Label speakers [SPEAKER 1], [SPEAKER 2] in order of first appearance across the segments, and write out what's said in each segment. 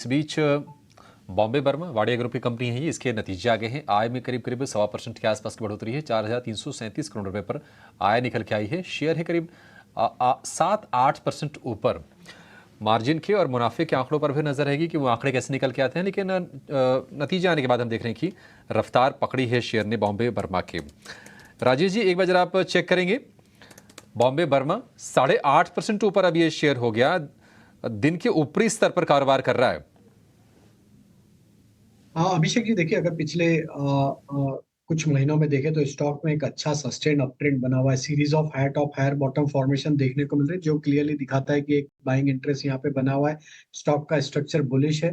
[SPEAKER 1] इस बीच Bombay Burma Wadia group की company है ये, इसके नतीजे आ गए हैं। आय में करीब करीब 1.25% के आसपास की बढ़ोतरी है। 4,337 करोड़ रुपए पर आय निकल के आई है। शेयर है करीब 7-8% ऊपर। मार्जिन के और मुनाफे के आंकड़ों पर भी नजर रहेगी कि वो आंकड़े कैसे निकल के आते हैं, लेकिन नतीजे आने के बाद हम देख रहे हैं कि रफ्तार पकड़ी है शेयर ने बॉम्बे बर्मा के। राजेश जी, एक बार जरा आप चेक करेंगे। बॉम्बे बर्मा 8.5% ऊपर अब ये शेयर हो गया। दिन के ऊपरी स्तर पर कारोबार कर रहा है।
[SPEAKER 2] हाँ अभिषेक जी, देखिए अगर पिछले कुछ महीनों में देखें तो स्टॉक में एक अच्छा सस्टेन अप ट्रेंड बना हुआ है। Series of high top higher bottom formation देखने को मिल रही है, जो क्लियरली दिखाता है कि एक बाइंग इंटरेस्ट यहाँ पे बना हुआ है। स्टॉक का स्ट्रक्चर बुलिश है।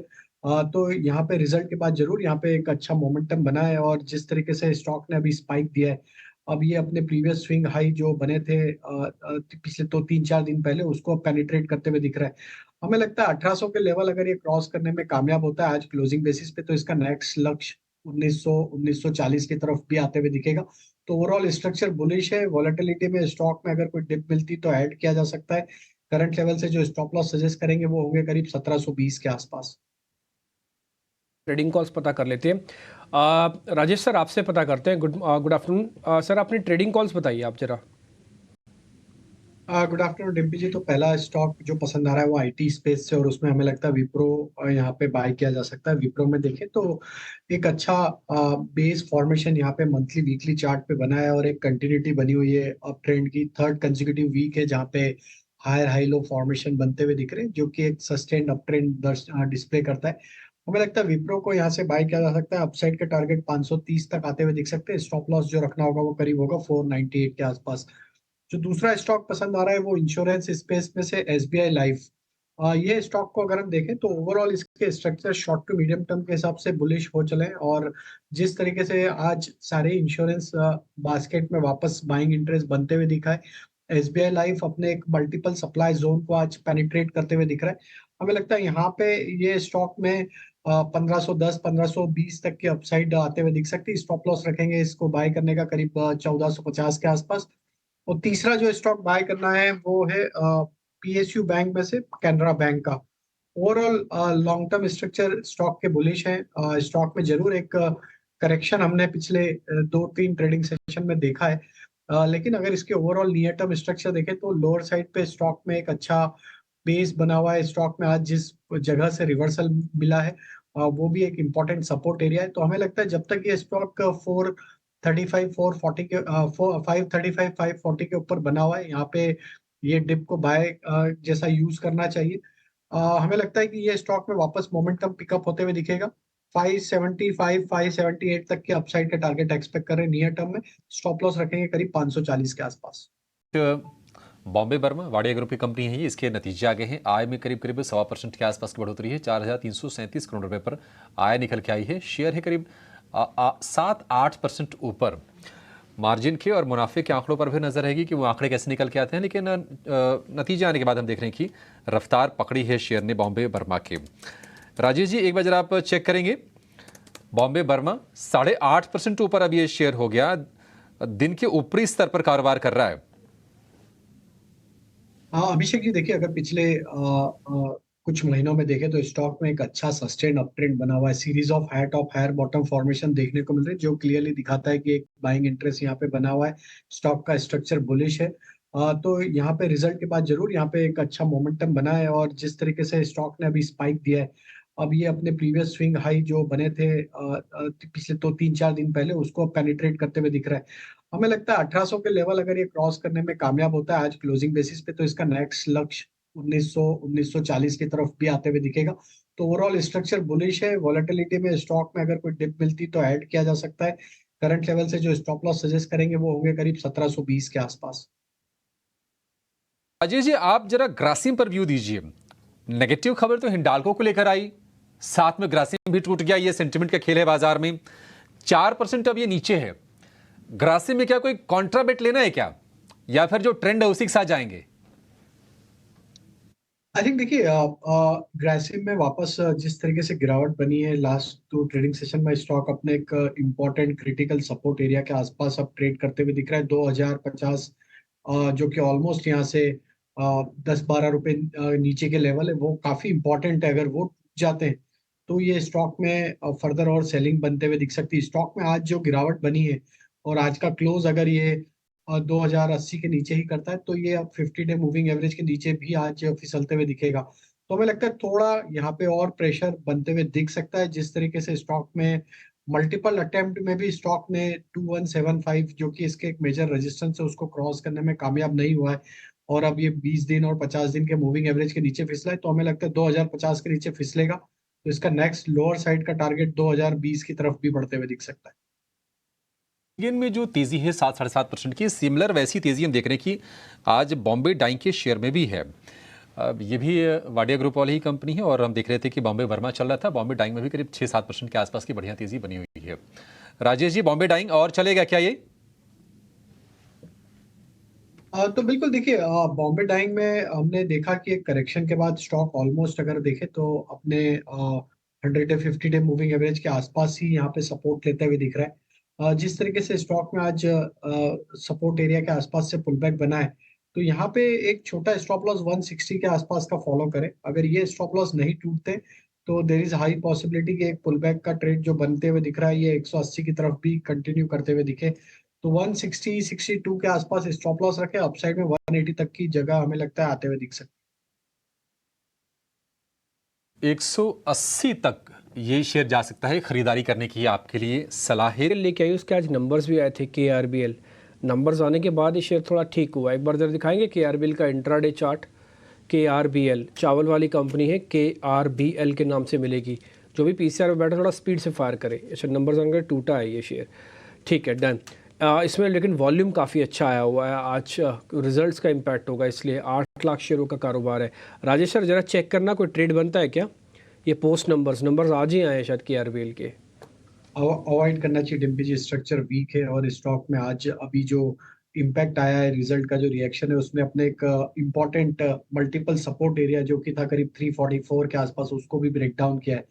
[SPEAKER 2] तो यहाँ पे रिजल्ट के बाद जरूर यहाँ पे एक अच्छा मोमेंटम बना है, और जिस तरीके से स्टॉक ने अभी स्पाइक दिया है, अब ये अपने प्रीवियस स्विंग हाई जो बने थे पिछले तो 3-4 दिन पहले, उसको पेनिट्रेट करते हुए दिख रहा है। हमें लगता है 1800 के लेवल अगर ये क्रॉस करने में कामयाब होता है आज क्लोजिंग बेसिस पे, तो इसका नेक्स्ट लक्ष्य 1940 की तरफ भी आते हुए दिखेगा। तो ओवरऑल स्ट्रक्चर बुलिश है। वॉलेटिलिटी में स्टॉक में अगर कोई डिप मिलती तो ऐड किया जा सकता है। करंट लेवल से जो स्टॉप लॉस सजेस्ट करेंगे वो होंगे करीब 1720 के आसपास।
[SPEAKER 3] ट्रेडिंग कॉल्स पता कर लेते हैं। राजेश सर, आपसे पता करते हैं। गुड आफ्टरनून सर, अपनी ट्रेडिंग कॉल्स बताइए आप जरा।
[SPEAKER 2] गुड आफ्टरनून डिम्पी जी। तो पहला स्टॉक जो पसंद आ रहा है वो आईटी स्पेस से, और उसमें हमें लगता है विप्रो यहाँ पे बाय किया जा सकता है। विप्रो में देखें तो एक अच्छा बेस फॉर्मेशन यहाँ पे मंथली वीकली चार्ट पे बना है, और एक कंटिन्यूटी बनी हुई है अप ट्रेंड की। थर्ड कंसेक्यूटिव वीक है जहाँ पे हायर हाई लो फॉर्मेशन बनते हुए दिख रहे हैं, जो कि एक सस्टेन्ड अप ट्रेंड डिस्प्ले करता है। हमें लगता है विप्रो को यहाँ से बाय किया जा सकता है। अपसाइड के टारगेट 530 तक आते हुए दिख सकते हैं। स्टॉप लॉस जो रखना होगा वो करीब होगा 498 के आसपास। जो दूसरा स्टॉक पसंद आ रहा है वो इंश्योरेंस स्पेस में से एसबीआई लाइफ। ये स्टॉक को अगर हम देखें तो ओवरऑल इसके structure short to medium term के हिसाब से बुलिश हो चले हैं, और जिस तरीके से आज सारे इंश्योरेंस बास्केट में वापस बाइंग इंटरेस्ट बनते हुए दिखा है, एसबीआई लाइफ अपने एक मल्टीपल सप्लाई जोन को आज पेनिट्रेट करते हुए दिख रहा है। हमें लगता है यहाँ पे ये स्टॉक में 1510 1520 तक की अपसाइड आते हुए दिख सकती है। स्टॉप लॉस रखेंगे इसको बाय करने का करीब 1450 के आसपास। और तीसरा जो स्टॉक बाय करना है वो है पीएसयू बैंक में से कैनरा बैंक का। Overall long term structure stock के बुलिश है। स्टॉक में जरूर एक करेक्शन हमने पिछले 2-3 ट्रेडिंग सेशन में देखा है, लेकिन अगर इसके ओवरऑल नियर टर्म स्ट्रक्चर देखें तो लोअर साइड पे स्टॉक में एक अच्छा बेस बना हुआ है। स्टॉक में आज जिस जगह से रिवर्सल मिला है वो भी एक इम्पोर्टेंट सपोर्ट एरिया है। तो हमें लगता है जब तक ये स्टॉक 435 440 के 535 540 के ऊपर बना हुआ है, यहाँ पे ये डिप को बाय जैसा यूज करना चाहिए। हमें लगता है कि ये स्टॉक में वापस मोमेंटम पिकअप होते हुए दिखेगा। 575 578 तक के अपसाइड का टारगेट एक्सपेक्ट कर रहे हैं नियर टर्म में। स्टॉप लॉस रखेंगे करीब 540 के आसपास।
[SPEAKER 1] बॉम्बे बर्मा वाडिया ग्रुप की कंपनी है ये, इसके नतीजे आ गए हैं। आय में करीब करीब 1.25% के आसपास की बढ़ोतरी है। 4,337 करोड़ रुपए पर आय निकल के आई है। शेयर है करीब 7-8% ऊपर। मार्जिन के और मुनाफे के आंकड़ों पर भी नजर रहेगी कि वो आंकड़े कैसे निकल के आते हैं, लेकिन नतीजे आने के बाद हम देख रहे हैं कि रफ्तार पकड़ी है शेयर ने बॉम्बे बर्मा के। राजेश जी, एक बार जरा आप चेक करेंगे। बॉम्बे बर्मा 8.5% ऊपर अब ये शेयर हो गया। दिन के ऊपरी स्तर पर कारोबार कर रहा है।
[SPEAKER 2] हाँ अभिषेक जी, देखिए अगर पिछले कुछ महीनों में देखें तो स्टॉक में एक अच्छा सस्टेन अप ट्रेंड बना हुआ है। Series of high top higher bottom formation देखने को मिल रही है, जो क्लियरली दिखाता है कि एक बाइंग इंटरेस्ट यहाँ पे बना हुआ है। स्टॉक का स्ट्रक्चर बुलिश है। तो यहाँ पे रिजल्ट के बाद जरूर यहाँ पे एक अच्छा मोमेंटम बना है, और जिस तरीके से स्टॉक ने अभी स्पाइक दिया है, अब ये अपने प्रीवियस स्विंग हाई जो बने थे पिछले तो 3-4 दिन पहले, उसको पेनिट्रेट करते हुए दिख रहा है। हमें लगता है 1800 के लेवल अगर ये क्रॉस करने में कामयाब होता है आज क्लोजिंग बेसिस पे, तो इसका नेक्स्ट लक्ष्य 1940 की तरफ भी आते हुए दिखेगा। तो ओवरऑल स्ट्रक्चर बुलिश है। वॉलेटिलिटी में स्टॉक में अगर कोई डिप मिलती तो ऐड किया जा सकता है। करंट लेवल से जो स्टॉप लॉस सजेस्ट करेंगे वो होंगे करीब 1720 के आसपास।
[SPEAKER 1] अजय जी, आप जरा ग्रासिम पर व्यू दीजिए। नेगेटिव खबर तो हिंडाल्को को लेकर आई, साथ में ग्रासिम भी टूट गया। ये सेंटिमेंट का खेल है बाजार में। 4% अब ये नीचे है। ग्रासिम में क्या कोई कॉन्ट्रा बेट लेना है क्या, या फिर जो ट्रेंड है उसी के साथ जाएंगे?
[SPEAKER 2] आई थिंक देखिए ग्रासिम में वापस जिस तरीके से गिरावट बनी है लास्ट 2 ट्रेडिंग सेशन में, स्टॉक अपने एक इम्पोर्टेंट क्रिटिकल सपोर्ट एरिया के आसपास अब ट्रेड करते हुए दिख रहा है। 2050 जो कि ऑलमोस्ट यहाँ से 10-12 रुपए नीचे के लेवल है, वो काफी इंपॉर्टेंट है। अगर वो जाते हैं तो ये स्टॉक में फर्दर और सेलिंग बनते हुए दिख सकती है। स्टॉक में आज जो गिरावट बनी है और आज का क्लोज अगर ये 2080 के नीचे ही करता है तो ये अब 50 डे मूविंग एवरेज के नीचे भी आज फिसलते हुए दिखेगा। तो हमें लगता है थोड़ा यहाँ पे और प्रेशर बनते हुए दिख सकता है। जिस तरीके से स्टॉक में मल्टीपल अटेम्प्ट में भी स्टॉक ने 2175 जो कि इसके एक मेजर रेजिस्टेंस है उसको क्रॉस करने में कामयाब नहीं हुआ है और अब ये 20 दिन और 50 दिन के मूविंग एवरेज के नीचे फिसला है तो हमें लगता है 2050 के नीचे फिसलेगा तो इसका नेक्स्ट लोअर साइड का टारगेट 2020 की तरफ भी बढ़ते हुए दिख सकता है।
[SPEAKER 1] इंडियन में जो तेजी है 7-7.5% की, सिमिलर वैसी तेजी हम देख रहे हैं कि आज बॉम्बे डाइंग के शेयर में भी है। अब ये भी वाडिया ग्रुप वाली ही कंपनी है और हम देख रहे थे कि बॉम्बे वर्मा चल रहा था, बॉम्बे डाइंग में भी करीब 6-7% के आसपास की बढ़िया तेजी बनी हुई है। राजेश जी, बॉम्बे डाइंग और चलेगा क्या ये?
[SPEAKER 2] तो बिल्कुल देखिए बॉम्बे डाइंग में हमने देखा कि एक करेक्शन के बाद स्टॉक ऑलमोस्ट अगर देखें तो अपने 150 डे मूविंग एवरेज के आसपास ही यहाँ पे सपोर्ट लेते हुए दिख रहा है। जिस तरीके से स्टॉक में आज सपोर्ट एरिया के आसपास से पुल बैक बना है तो यहाँ पे एक छोटा स्टॉप लॉस 160 के आसपास का फॉलो करें। अगर ये स्टॉप लॉस नहीं टूटते तो देर इज हाई पॉसिबिलिटी कि एक पुल बैक का ट्रेड जो बनते हुए दिख रहा है ये 180 की तरफ भी कंटिन्यू करते हुए दिखे। तो 160 62 के आसपास स्टॉप लॉस रखे, अपसाइड में 180 तक की जगह हमें लगता है आते हुए दिख सकती
[SPEAKER 1] 180 तक ये शेयर जा सकता है, खरीदारी करने की आपके लिए सलाह है।
[SPEAKER 3] लेके आई उसके आज नंबर्स भी आए थे KRBL। नंबर्स आने के बाद ये शेयर थोड़ा ठीक हुआ। एक बार जरा दिखाएंगे KRBL का इंट्राडे चार्ट। KRBL चावल वाली कंपनी है, KRBL के नाम से मिलेगी। जो भी PCR में बैठा थोड़ा स्पीड से फायर करे। अच्छा, नंबर्स आने के टूटा है ये शेयर, ठीक है, डन। इसमें लेकिन वॉल्यूम काफ़ी अच्छा आया हुआ है। आज रिजल्ट्स का इम्पैक्ट होगा, इसलिए 8 लाख शेयरों का कारोबार है। राजेश सर ज़रा चेक करना कोई ट्रेड बनता है क्या? ये पोस्ट नंबर्स आज ही आए हैं शायद KRBL के।
[SPEAKER 2] अवॉइड करना चाहिए। डिम्पी जी स्ट्रक्चर वीक है और स्टॉक में आज अभी जो इम्पैक्ट आया है रिजल्ट का जो रिएक्शन है उसने अपने एक इम्पॉर्टेंट मल्टीपल सपोर्ट एरिया जो कि था करीब 344 के आसपास उसको भी ब्रेक डाउन किया है।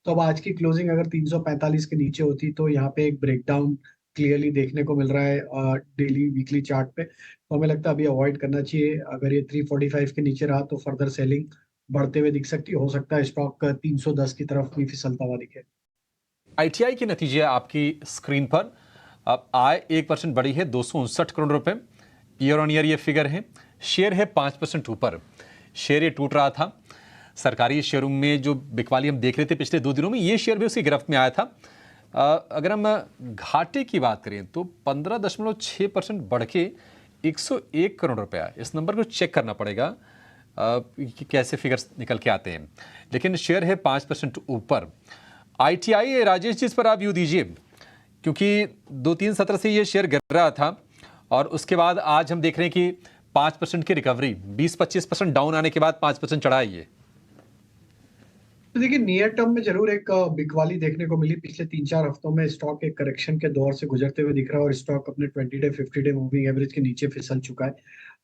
[SPEAKER 2] तो अब आज की क्लोजिंग अगर 345 के नीचे होती तो यहाँ पे एक ब्रेक डाउन क्लियरली देखने को मिल रहा है डेली वीकली चार्ट पे। तो हमें लगता है अभी अवॉइड करना चाहिए। अगर ये 345 के नीचे रहा तो फर्दर सेलिंग बढ़ते हुए दिख सकती है। हो सकता है स्टॉक 310 की तरफ भी फिसलता हुआ दिखे।
[SPEAKER 1] ITI के नतीजे आपकी स्क्रीन पर। अब आय 1% बढ़ी है, 259 करोड़ रुपए। ईयर ऑन ईयर ये फिगर है। शेयर है 5% ऊपर। शेयर ये टूट रहा था। सरकारी शेयरों में जो बिकवाली हम देख रहे थे पिछले 2 दिनों में, ये शेयर भी उसकी गिरफ्त में आया था। अगर हम घाटे की बात करें तो 15.6% बढ़ के 101 करोड़ रुपया। इस नंबर को चेक करना पड़ेगा कि कैसे फिगर्स निकल के आते हैं, लेकिन शेयर है 5% ऊपर। ITI, राजेश जी, इस पर आप व्यू दीजिए, क्योंकि 2-3 सत्र से ये शेयर गिर रहा था और उसके बाद आज हम देख रहे हैं कि 5% की रिकवरी, 20-25% डाउन आने के बाद 5% चढ़ा है ये।
[SPEAKER 2] तो देखिए नियर टर्म में जरूर एक बिकवाली देखने को मिली। पिछले 3-4 हफ्तों में स्टॉक एक करेक्शन के दौर से गुजरते हुए दिख रहा है और स्टॉक अपने 20 डे 50 डे मूविंग एवरेज के नीचे फिसल चुका है।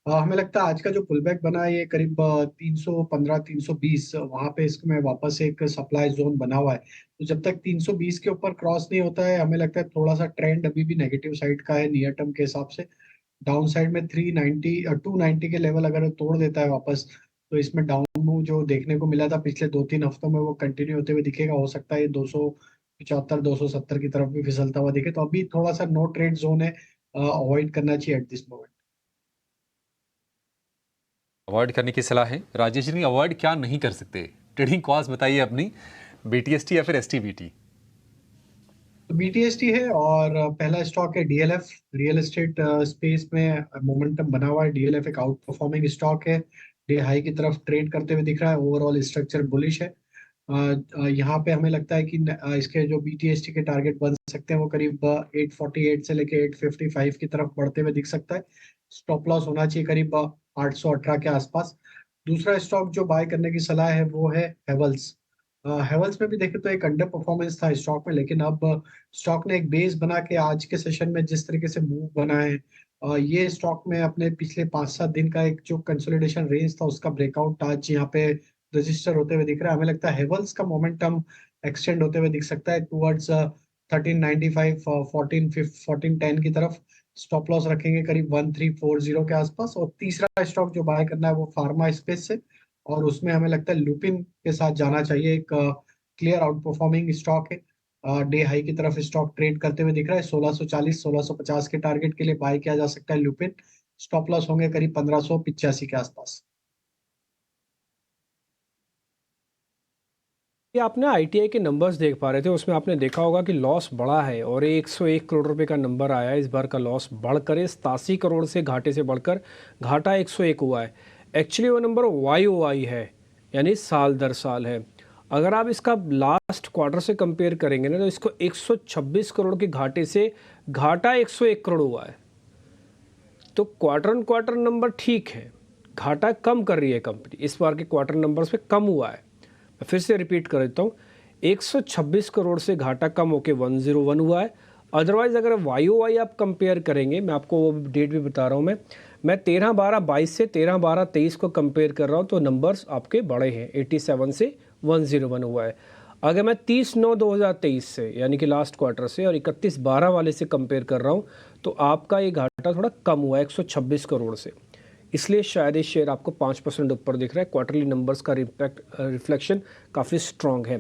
[SPEAKER 2] हमें लगता है आज का जो पुलबैक बना है ये करीब 315 320 वहां पे इसमें वापस एक सप्लाई जोन बना हुआ है। तो जब तक 320 के ऊपर क्रॉस नहीं होता है हमें लगता है थोड़ा सा ट्रेंड अभी भी नेगेटिव साइड का है नियर टर्म के हिसाब से। डाउन साइड में 390 290 के लेवल अगर तोड़ देता है वापस तो इसमें डाउन मूव जो देखने को मिला था पिछले 2-3 हफ्तों में वो कंटिन्यू होते हुए दिखेगा। हो सकता है ये 275 270 की तरफ भी फिसलता हुआ दिखे। तो अभी थोड़ा सा नो ट्रेड जोन है, अवॉइड करना चाहिए एट दिस मोमेंट।
[SPEAKER 1] अवॉइड करने की सलाह है। राजेश जी, अवॉइड क्या नहीं कर सकते? ट्रेडिंग कॉस्ट बताइए अपनी, BTST या फिर STBT?
[SPEAKER 2] तो BTST है और पहला स्टॉक है DLF। रियल एस्टेट स्पेस में मोमेंटम बना हुआ है। DLF एक आउट परफॉर्मिंग स्टॉक है, डे हाई की तरफ ट्रेड करते हुए दिख रहा है। ओवरऑल स्ट्रक्चर बुलिश है। यहाँ पे हमें लगता है कि इसके जो BTST के टारगेट बन सकते हैं वो करीब 848 से लेके 855 की तरफ बढ़ते हुए दिख सकता है। स्टॉप लॉस होना चाहिए करीब 818 के आसपास। दूसरा स्टॉक जो बाय करने की सलाह है वो है हेवल्स। हेवल्स में भी देखें तो एक अंडर परफॉर्मेंस था स्टॉक में, लेकिन अब स्टॉक ने एक बेस बना के आज के सेशन में जिस तरीके से मूव बना है ये स्टॉक में अपने पिछले 5-7 दिन का एक जो कंसोलिडेशन रेंज था उसका ब्रेकआउट आज यहाँ पे रजिस्टर होते हुए दिख रहा है। हमें लगता है हेवल्स का मोमेंटम एक्सटेंड होते हुए दिख सकता है टुवर्ड्स 1395 1410 की तरफ। स्टॉप लॉस रखेंगे करीब 1340 के आसपास। और तीसरा स्टॉक जो बाय करना है वो फार्मा स्पेस से और उसमें हमें लगता है लुपिन के साथ जाना चाहिए। एक क्लियर आउट परफॉर्मिंग स्टॉक है, डे हाई की तरफ स्टॉक ट्रेड करते हुए दिख रहा है। 1640 1650 के टारगेट के लिए बाय किया जा सकता है लुपिन। स्टॉप लॉस होंगे करीब 1585 के आसपास।
[SPEAKER 3] ये आपने आईटीआई के नंबर्स देख पा रहे थे, उसमें आपने देखा होगा कि लॉस बढ़ा है और 101 करोड़ रुपए का नंबर आया है। इस बार का लॉस बढ़कर 87 करोड़ से घाटे से बढ़कर घाटा 101 हुआ है। एक्चुअली वो नंबर YOY है, यानी साल दर साल है। अगर आप इसका लास्ट क्वार्टर से कंपेयर करेंगे ना, तो इसको 126 करोड़ के घाटे से घाटा 101 करोड़ हुआ है। तो क्वार्टर ऑन क्वार्टर नंबर ठीक है, घाटा कम कर रही है कंपनी। इस बार के क्वार्टर नंबर्स पे कम हुआ है। मैं फिर से रिपीट कर देता हूँ, 126 करोड़ से घाटा कम होके 101 हुआ है। अदरवाइज अगर YOY आप कंपेयर करेंगे, मैं आपको वो डेट भी बता रहा हूँ, मैं 13/12/22 से 13/12/23 को कंपेयर कर रहा हूँ, तो नंबर्स आपके बड़े हैं। 87 से 101 हुआ है। अगर मैं 30/9/2023 से यानी कि लास्ट क्वार्टर से और 31/12 वाले से कंपेयर कर रहा हूँ, तो आपका ये घाटा थोड़ा कम हुआ है 126 करोड़ से। इसलिए शायद ये शेयर आपको 5% ऊपर दिख रहा है। क्वार्टरली नंबर्स का रिफ्लेक्शन काफ़ी स्ट्रॉन्ग है।